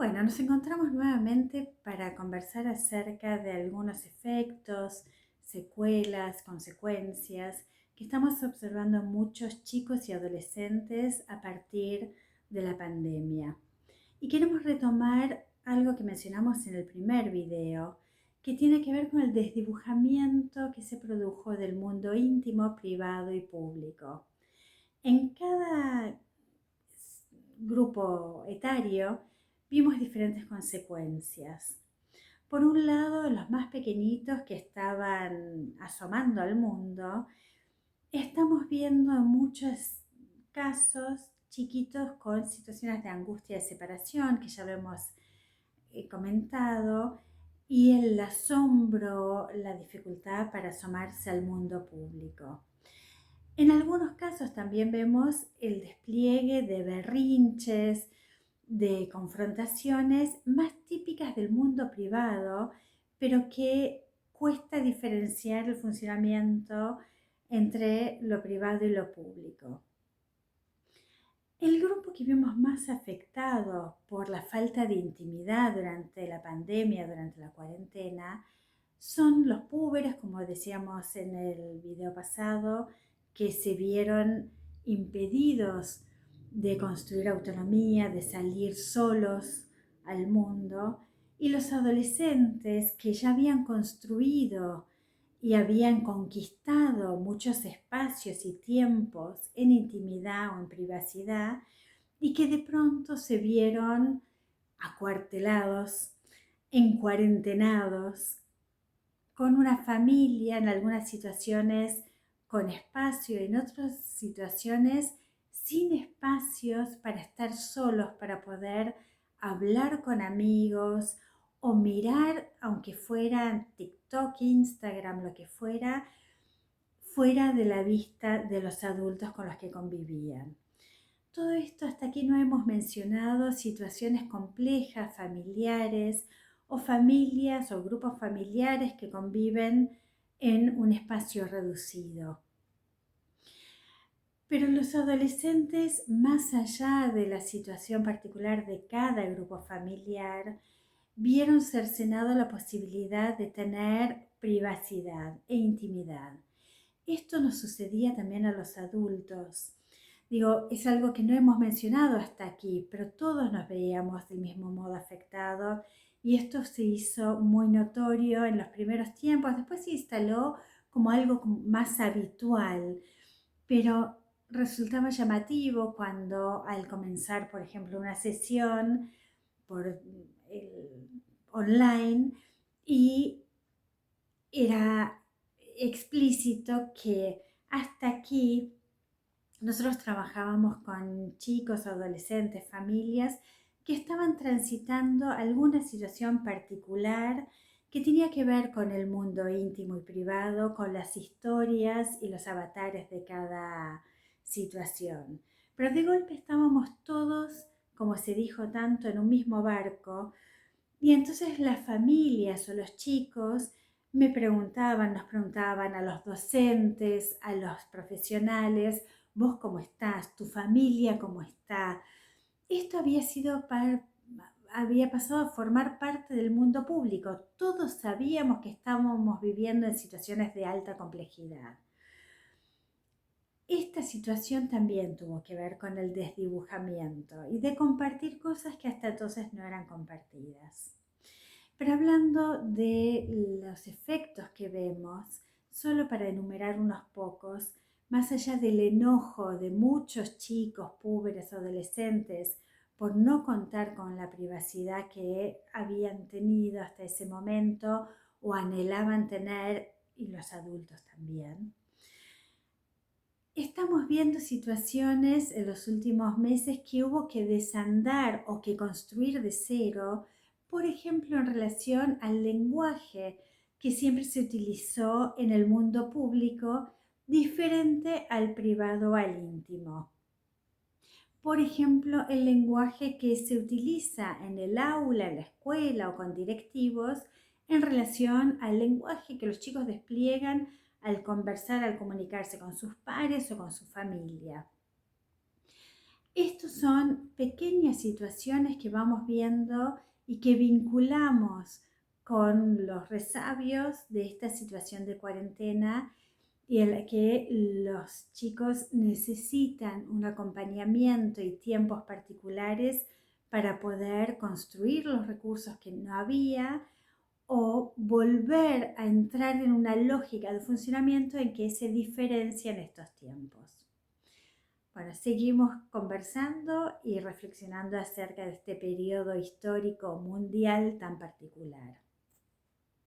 Bueno, nos encontramos nuevamente para conversar acerca de algunos efectos, secuelas, consecuencias que estamos observando en muchos chicos y adolescentes a partir de la pandemia. Y queremos retomar algo que mencionamos en el primer video, que tiene que ver con el desdibujamiento que se produjo del mundo íntimo, privado y público. En cada grupo etario vimos diferentes consecuencias. Por un lado, los más pequeñitos que estaban asomando al mundo, estamos viendo en muchos casos chiquitos con situaciones de angustia de separación, que ya lo hemos comentado, y el asombro, la dificultad para asomarse al mundo público. En algunos casos también vemos el despliegue de berrinches, de confrontaciones más típicas del mundo privado, pero que cuesta diferenciar el funcionamiento entre lo privado y lo público. El grupo que vimos más afectado por la falta de intimidad durante la pandemia, durante la cuarentena, son los púberes, como decíamos en el video pasado, que se vieron impedidos de construir autonomía, de salir solos al mundo, y los adolescentes que ya habían construido y habían conquistado muchos espacios y tiempos en intimidad o en privacidad y que de pronto se vieron acuartelados, encuarentenados, con una familia, en algunas situaciones con espacio y en otras situaciones sin espacios para estar solos, para poder hablar con amigos o mirar, aunque fuera TikTok, Instagram, lo que fuera, fuera de la vista de los adultos con los que convivían. Todo esto hasta aquí no hemos mencionado situaciones complejas, familiares o familias o grupos familiares que conviven en un espacio reducido. Pero los adolescentes, más allá de la situación particular de cada grupo familiar, vieron cercenado la posibilidad de tener privacidad e intimidad. Esto nos sucedía también a los adultos. Digo, es algo que no hemos mencionado hasta aquí, pero todos nos veíamos del mismo modo afectados y esto se hizo muy notorio en los primeros tiempos. Después se instaló como algo más habitual, pero resultaba llamativo cuando al comenzar, por ejemplo, una sesión por online y era explícito que hasta aquí nosotros trabajábamos con chicos, adolescentes, familias que estaban transitando alguna situación particular que tenía que ver con el mundo íntimo y privado, con las historias y los avatares de cada situación. Pero de golpe estábamos todos, como se dijo tanto, en un mismo barco y entonces las familias o los chicos nos preguntaban a los docentes, a los profesionales, vos cómo estás, tu familia cómo está. Esto había pasado a formar parte del mundo público. Todos sabíamos que estábamos viviendo en situaciones de alta complejidad. Esta situación también tuvo que ver con el desdibujamiento y de compartir cosas que hasta entonces no eran compartidas. Pero hablando de los efectos que vemos, solo para enumerar unos pocos, más allá del enojo de muchos chicos, púberes, adolescentes, por no contar con la privacidad que habían tenido hasta ese momento o anhelaban tener, y los adultos también. Estamos viendo situaciones en los últimos meses que hubo que desandar o que construir de cero, por ejemplo, en relación al lenguaje que siempre se utilizó en el mundo público, diferente al privado o al íntimo. Por ejemplo, el lenguaje que se utiliza en el aula, en la escuela o con directivos en relación al lenguaje que los chicos despliegan al conversar, al comunicarse con sus pares o con su familia. Estos son pequeñas situaciones que vamos viendo y que vinculamos con los resabios de esta situación de cuarentena y en la que los chicos necesitan un acompañamiento y tiempos particulares para poder construir los recursos que no había o volver a entrar en una lógica de funcionamiento en que se diferencian estos tiempos. Bueno, seguimos conversando y reflexionando acerca de este periodo histórico mundial tan particular.